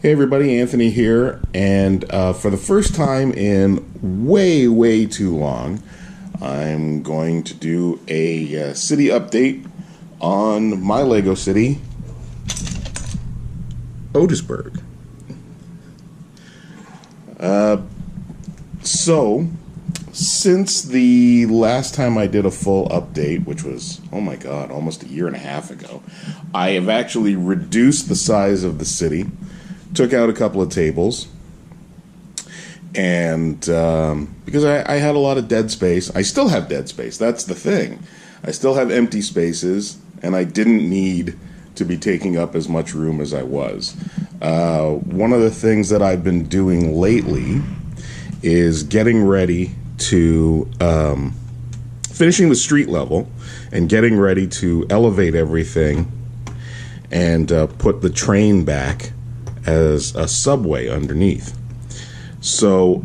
Hey everybody, Anthony here, and for the first time in way too long, I'm going to do a city update on my Lego city, Otisburg. So, since the last time I did a full update, which was, oh my god, almost a year and a half ago, I have actually reduced the size of the city. Took out a couple of tables, and because I had a lot of dead space, I still have dead space, that's the thing. I still have empty spaces, and I didn't need to be taking up as much room as I was. One of the things that I've been doing lately is getting ready to, finishing the street level, and getting ready to elevate everything, and put the train back as a subway underneath. So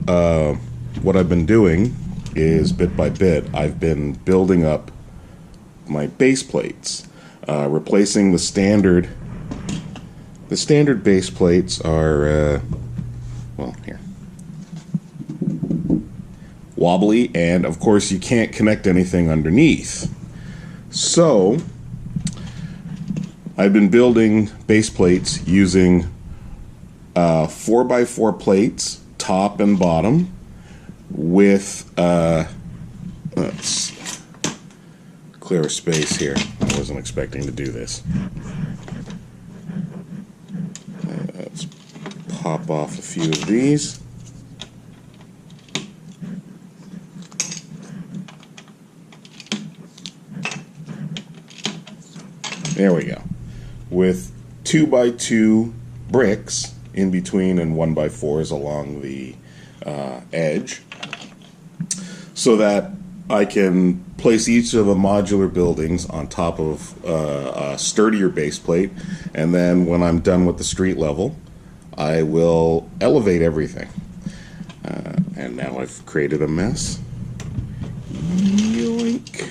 what I've been doing is, bit by bit, I've been building up my base plates, replacing the standard. The standard base plates are well, here, wobbly, and of course you can't connect anything underneath. So I've been building base plates using 4x4 plates, top and bottom, with, let's clear a space here. I wasn't expecting to do this. Let's pop off a few of these. There we go. With 2x2 bricks in between and 1x4s along the edge, so that I can place each of the modular buildings on top of a sturdier base plate, and then when I'm done with the street level, I will elevate everything. And now I've created a mess. Yoink.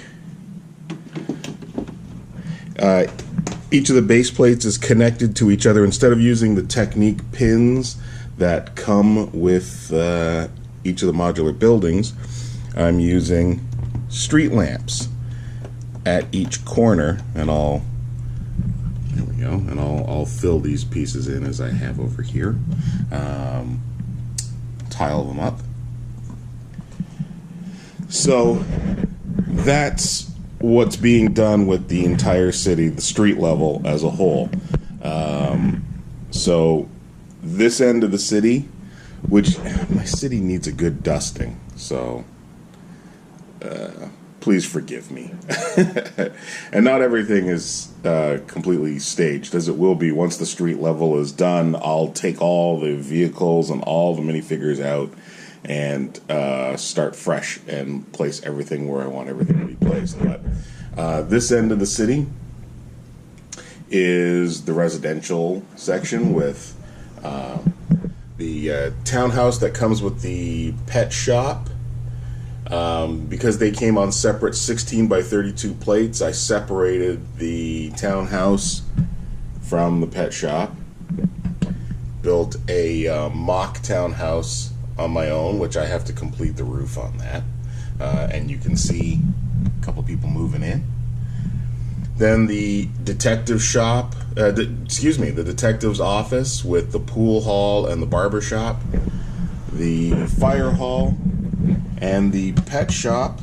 Each of the base plates is connected to each other. Instead of using the Technique pins that come with each of the modular buildings, I'm using street lamps at each corner, and there we go, and I'll fill these pieces in as I have over here. Tile them up. So that's what's being done with the entire city, the street level as a whole. So this end of the city, which my city needs a good dusting, so please forgive me. And not everything is completely staged, as it will be once the street level is done. I'll take all the vehicles and all the minifigures out and start fresh and place everything where I want everything to be placed. But this end of the city is the residential section with the townhouse that comes with the pet shop. Because they came on separate 16x32 plates, I separated the townhouse from the pet shop, built a mock townhouse on my own, which I have to complete the roof on that, and you can see a couple people moving in. Then the detective shop, the detective's office with the pool hall and the barber shop, the fire hall, and the pet shop,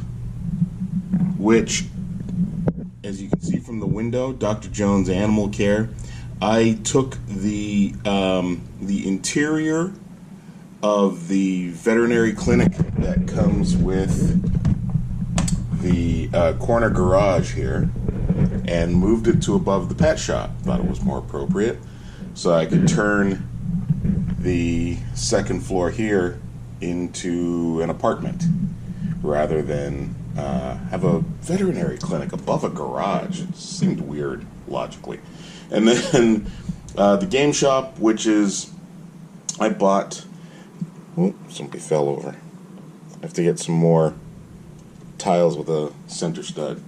which, as you can see from the window, Dr. Jones Animal Care. I took the interior of the veterinary clinic that comes with the corner garage here and moved it to above the pet shop. Thought it was more appropriate, so I could turn the second floor here into an apartment rather than have a veterinary clinic above a garage. It seemed weird logically. And then the game shop, which is, I bought, oh, somebody fell over. I have to get some more tiles with a center stud.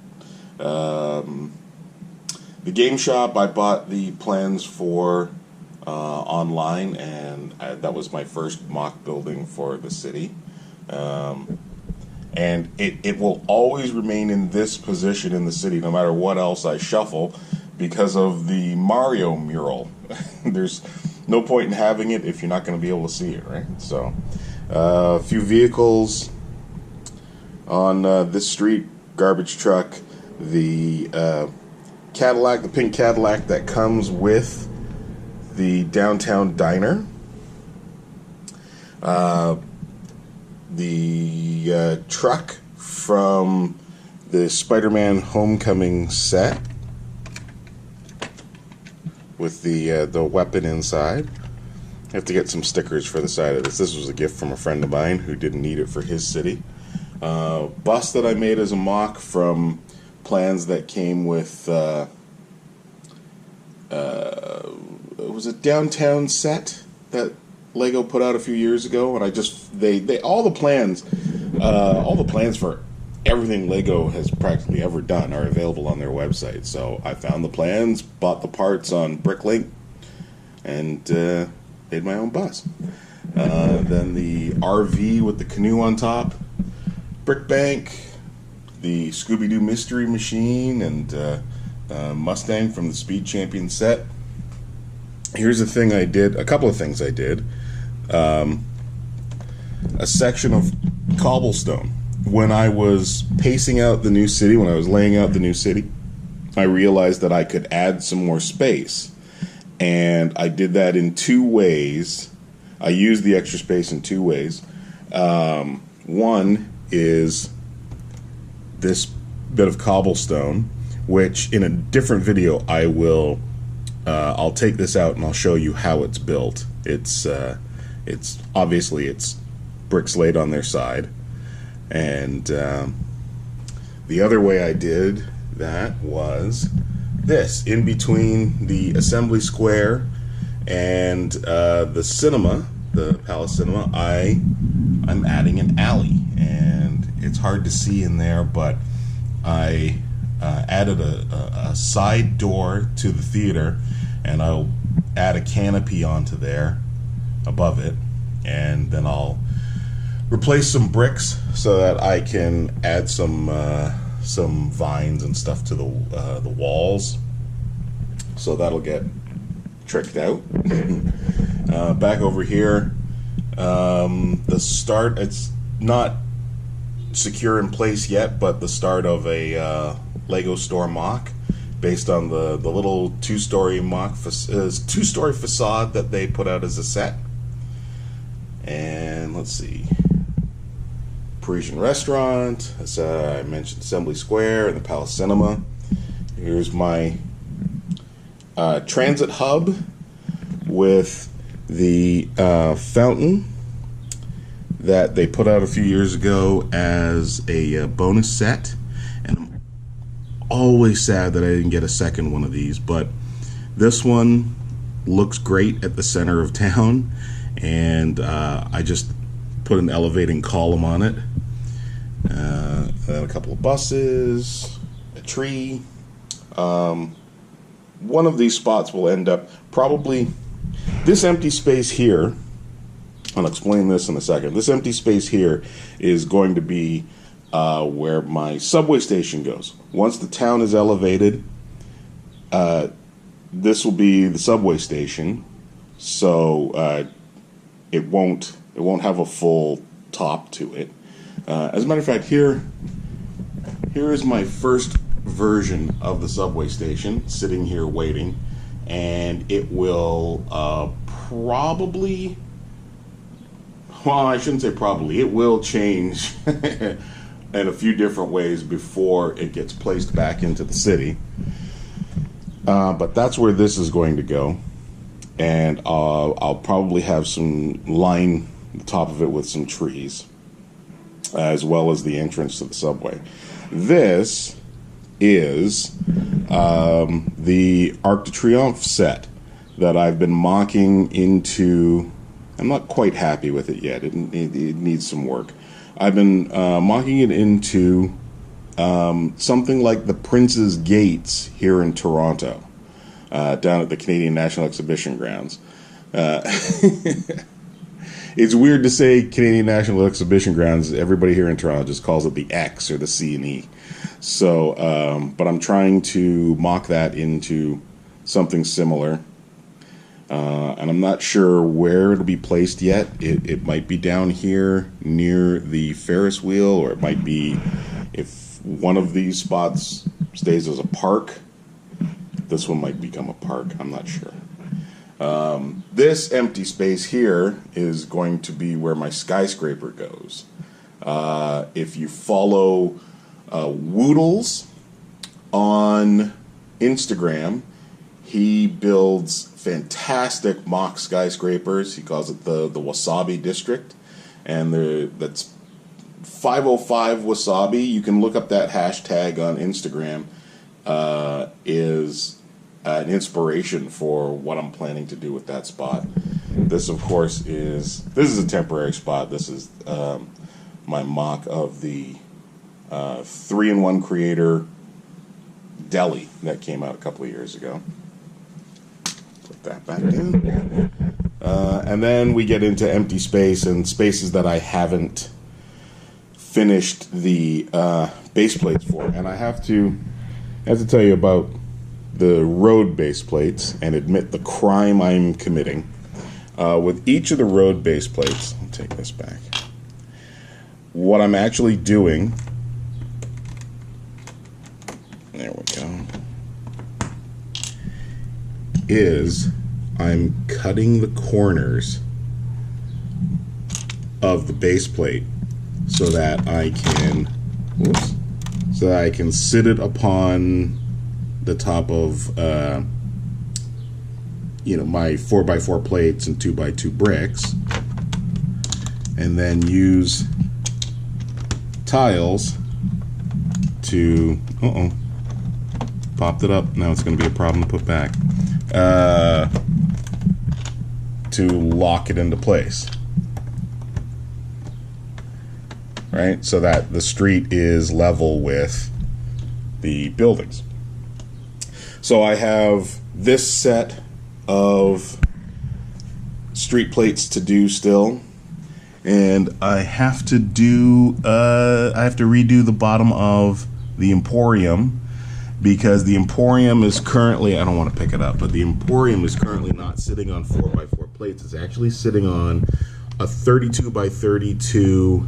The game shop, I bought the plans for online, and that was my first mock building for the city. And it will always remain in this position in the city, no matter what else I shuffle, because of the Mario mural. There's no point in having it if you're not going to be able to see it, right? So, a few vehicles on this street, garbage truck, the Cadillac, the pink Cadillac that comes with the downtown diner, the truck from the Spider-Man Homecoming set with the weapon inside. I have to get some stickers for the side of this. This was a gift from a friend of mine who didn't need it for his city. Bus that I made as a mock from plans that came with it was a downtown set that Lego put out a few years ago, and I just they all the plans for everything Lego has practically ever done are available on their website. So I found the plans, bought the parts on Bricklink, and made my own bus. Then the RV with the canoe on top, Brick Bank, the Scooby-Doo Mystery Machine, and Mustang from the Speed Champion set. Here's a thing I did, a couple of things I did. A section of cobblestone. When I was pacing out the new city, when I was laying out the new city, I realized that I could add some more space. And I did that in two ways. I used the extra space in two ways. One is this bit of cobblestone, which in a different video I will I'll take this out and I'll show you how it's built. It's obviously it's bricks laid on their side, and the other way I did that was this, in between the assembly square and the cinema, the Palace Cinema. I'm adding an alley, and it's hard to see in there, but I added a side door to the theater, and I'll add a canopy onto there above it, and then I'll replace some bricks so that I can add some vines and stuff to the walls. So that'll get tricked out. Back over here, the start, it's not secure in place yet, but the start of a Lego store mock based on the little two-story two-story facade that they put out as a set. And let's see, Parisian restaurant, as I mentioned, Assembly Square and the Palace Cinema. Here's my transit hub with the fountain that they put out a few years ago as a bonus set, and I'm always sad that I didn't get a second one of these, but this one looks great at the center of town, and I just put an elevating column on it, and then a couple of buses, a tree. One of these spots will end up probably this empty space here. I'll explain this in a second. This empty space here is going to be where my subway station goes. Once the town is elevated, this will be the subway station, so it won't have a full top to it. As a matter of fact, here is my first version of the subway station sitting here waiting, and it will probably, well, I shouldn't say probably, it will change in a few different ways before it gets placed back into the city. But that's where this is going to go, and I'll probably have some line the top of it with some trees, as well as the entrance to the subway. This is the Arc de Triomphe set that I've been mocking into. I'm not quite happy with it yet. It needs some work. I've been mocking it into something like the Prince's Gates here in Toronto. down at the Canadian National Exhibition Grounds. It's weird to say Canadian National Exhibition Grounds. Everybody here in Toronto just calls it the X or the C&E. So, but I'm trying to mock that into something similar. And I'm not sure where it'll be placed yet. It might be down here near the Ferris wheel, or it might be, if one of these spots stays as a park, this one might become a park. I'm not sure. This empty space here is going to be where my skyscraper goes. If you follow Woodles on Instagram, he builds fantastic mock skyscrapers. He calls it the Wasabi District, and that's 505 Wasabi. You can look up that hashtag on Instagram. Is an inspiration for what I'm planning to do with that spot. This, of course, is a temporary spot. This is my mock of the 3-in-1 Creator deli that came out a couple of years ago. Put that back in. And then we get into empty space and spaces that I haven't finished the base plates for. And I have to tell you about the road base plates and admit the crime I'm committing. With each of the road base plates, I'll take this back. What I'm actually doing, there we go, is I'm cutting the corners of the base plate so that I can, sit it upon the top of my 4x4 plates and 2x2 bricks, and then use tiles to popped it up. Now it's going to be a problem to put back, to lock it into place, right, so that the street is level with the buildings. So I have this set of street plates to do still, and I have to redo the bottom of the Emporium, because the Emporium is currently, I don't want to pick it up, but the Emporium is currently not sitting on 4x4 plates. It's actually sitting on a 32x32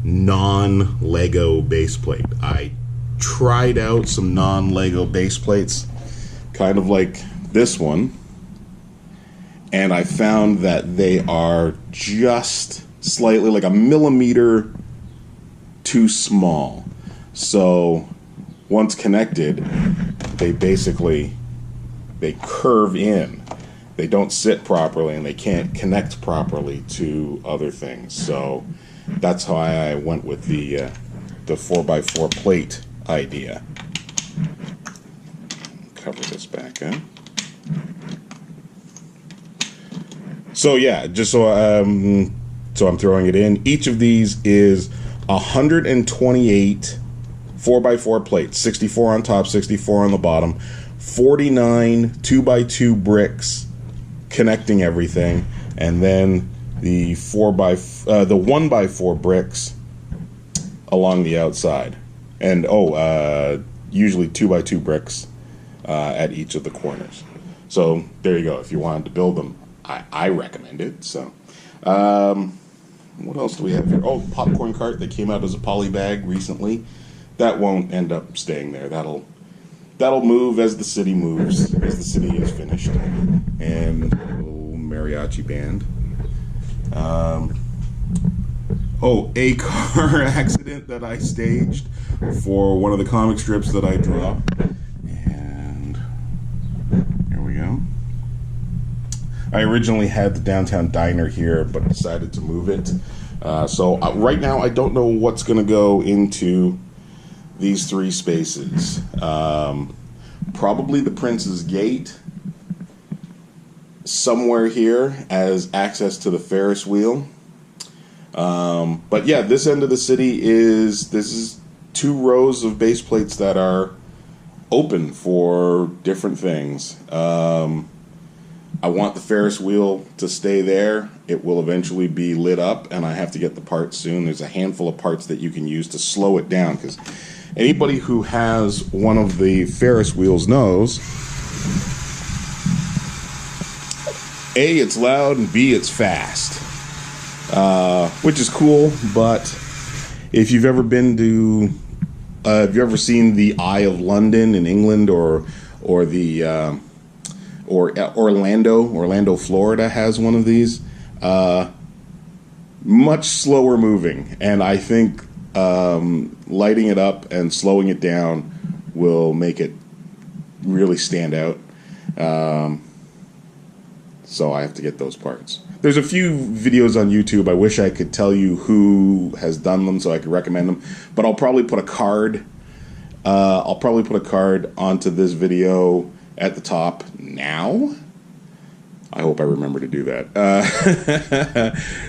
non-Lego base plate. I tried out some non-Lego base plates, kind of like this one, and I found that they are just slightly, like a millimeter too small. So once connected, they curve in. They don't sit properly, and they can't connect properly to other things. So that's why I went with the 4x4 plate idea. Cover this back up. So yeah, just so I'm throwing it in. Each of these is 128 4x4 plates, 64 on top, 64 on the bottom, 49 2x2 bricks connecting everything, and then the 1x4 bricks along the outside, and usually 2x2 bricks at each of the corners. So there you go. If you wanted to build them, I recommend it. So what else do we have here? Oh, popcorn cart that came out as a poly bag recently. That won't end up staying there. That'll move as the city moves, as the city is finished. And mariachi band. A car accident that I staged for one of the comic strips that I draw. And here we go. I originally had the downtown diner here, but decided to move it. So right now, I don't know what's going to go into these three spaces. Probably the Prince's Gate, somewhere here as access to the Ferris wheel. But yeah, this end of the city this is 2 rows of base plates that are open for different things. I want the Ferris wheel to stay there. It will eventually be lit up, and I have to get the parts soon. There's a handful of parts that you can use to slow it down, because anybody who has one of the Ferris wheels knows, A, it's loud, and B, it's fast. Which is cool, but if you've ever been to, have you ever seen the Eye of London in England, or Orlando, Florida has one of these. Much slower moving, and I think lighting it up and slowing it down will make it really stand out. So I have to get those parts. There's a few videos on YouTube. I wish I could tell you who has done them so I could recommend them, but I'll probably put a card. I'll probably put a card onto this video at the top now. I hope I remember to do that,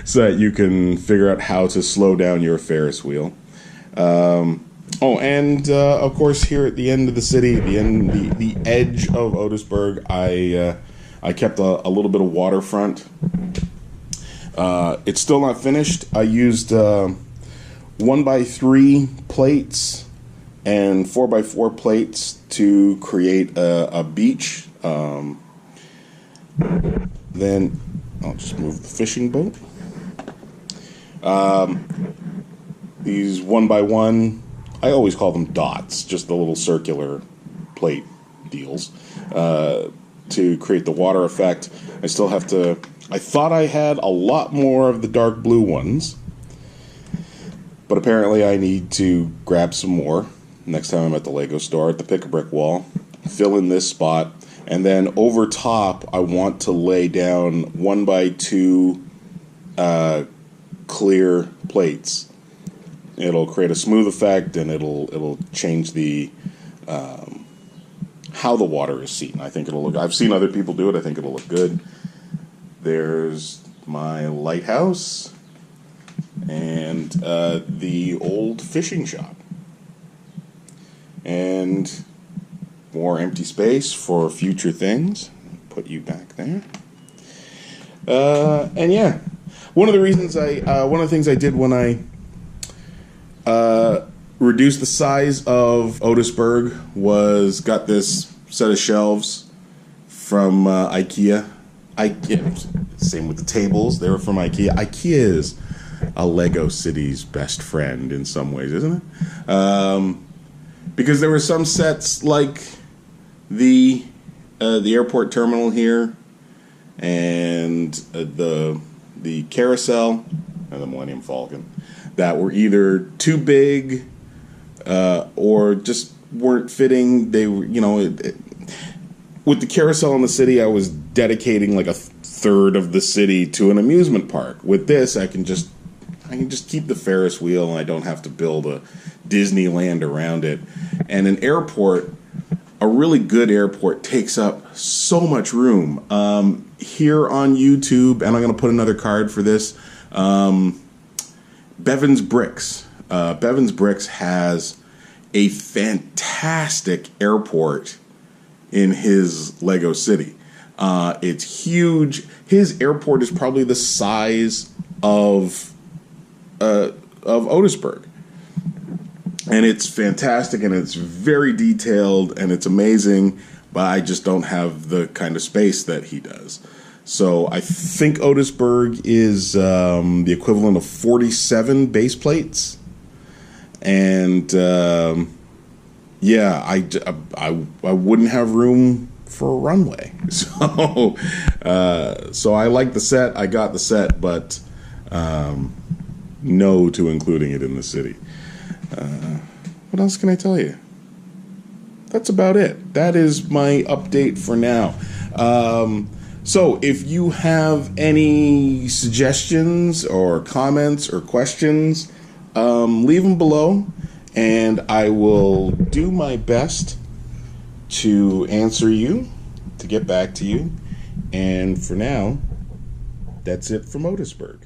so that you can figure out how to slow down your Ferris wheel. Oh, and of course, here at the end of the city, the edge of Otisburg, I kept a little bit of waterfront. It's still not finished. I used 1x3 plates and 4x4 plates to create a beach. Then I'll just move the fishing boat. These 1x1, I always call them dots, just the little circular plate deals, to create the water effect. I still have to, I thought I had a lot more of the dark blue ones, but apparently I need to grab some more next time I'm at the Lego store at the Pick-a-Brick wall, fill in this spot, and then over top I want to lay down 1x2 clear plates. It'll create a smooth effect, and it'll change the how the water is seen. I think it'll look. I've seen other people do it. I think it'll look good. There's my lighthouse and the old fishing shop, and more empty space for future things. Put you back there. And yeah, one of the things I did when I reduced the size of Otisburg was got this set of shelves from IKEA. Same with the tables. They were from IKEA. IKEA is a Lego City's best friend in some ways, isn't it? Because there were some sets like the airport terminal here, and the carousel and the Millennium Falcon that were either too big or just weren't fitting. They were, with the carousel in the city, I was dedicating like a third of the city to an amusement park. With this, I can just keep the Ferris wheel, and I don't have to build a Disneyland around it. And an airport, a really good airport, takes up so much room. Here on YouTube, and I'm going to put another card for this, Bevan's Bricks. Bevan's Bricks has a fantastic airport in his Lego City. It's huge. His airport is probably the size of Otisburg. And it's fantastic, and it's very detailed, and it's amazing, but I just don't have the kind of space that he does. So I think Otisburg is the equivalent of 47 base plates. And yeah, I wouldn't have room for a runway. So so I like the set. I got the set, but no to including it in the city. What else can I tell you? That's about it. That is my update for now. So if you have any suggestions or comments or questions, leave them below, and I will do my best to answer you, to get back to you. And for now, that's it from Otisburg.